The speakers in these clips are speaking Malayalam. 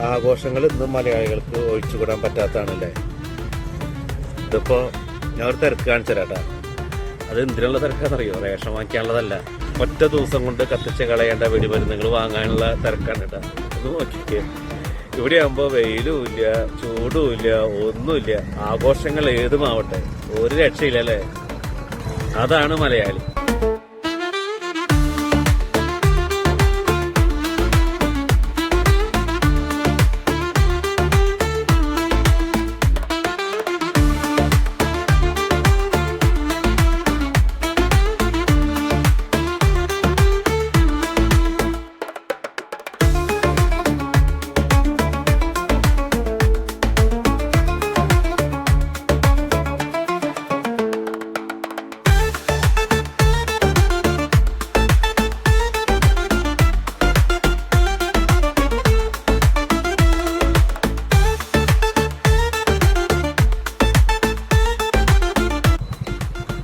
ആഘോഷങ്ങൾ ഇന്നും മലയാളികൾക്ക് ഒഴിച്ചുകൂടാൻ പറ്റാത്തതാണല്ലേ. ഇതിപ്പോ ഞാൻ ഒരു തിരക്ക് കാണിച്ചു തരാട്ടാ. അത് എന്തിനുള്ള തിരക്കാണെന്നറിയോ? റേഷൻ വാങ്ങിക്കാനുള്ളതല്ല, ഒറ്റ ദിവസം കൊണ്ട് കത്തിച്ച് കളയേണ്ട വെടിമരുന്നുകൾ വാങ്ങാനുള്ള തിരക്കാണ് കേട്ടാ. ഇത് നോക്കിക്കേ, ഇവിടെ ആകുമ്പോൾ വെയിലും ഇല്ല, ചൂടും ഇല്ല, ഒന്നുമില്ല. ആഘോഷങ്ങൾ ഏതുമാവട്ടെ, ഒരു രക്ഷയില്ലല്ലേ. അതാണ് മലയാളി.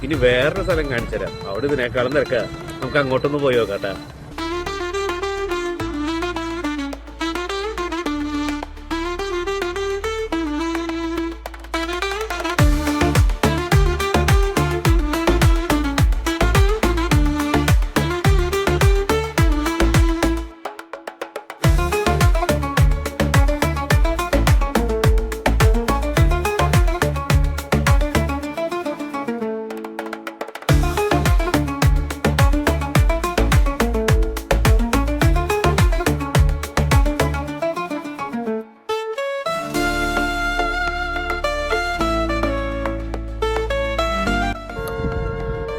ഇനി വേറൊരു സ്ഥലം കാണിച്ചു തരാം. അവിടെ ഇതിനേക്കാളും തിരക്കാ. നമുക്ക് അങ്ങോട്ടൊന്ന് പോയി നോക്കാട്ടാ.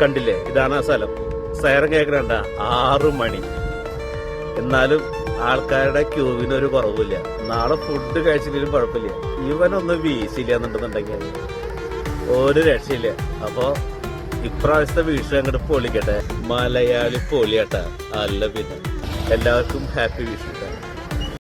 കണ്ടില്ലേ, ഇതാണ് ആ സ്ഥലം. സൈറൻ കേൾക്കണ്ട, 6 മണി. എന്നാലും ആൾക്കാരുടെ ക്യൂവിനൊരു കുറവില്ല. നാളെ ഫുഡ് കഴിച്ചില്ലെങ്കിലും കുഴപ്പമില്ല. ഇവനൊന്ന് വീശില്ല എന്നുണ്ടെന്നുണ്ടെങ്കിൽ ഒരു രക്ഷയില്ല. അപ്പൊ ഇപ്രാവശ്യത്തെ വിഷു അങ്ങോട്ട് പൊളിക്കട്ടെ. മലയാളി പൊളിയട്ടാ. അല്ല പിന്നെ എല്ലാവർക്കും ഹാപ്പി വിഷു.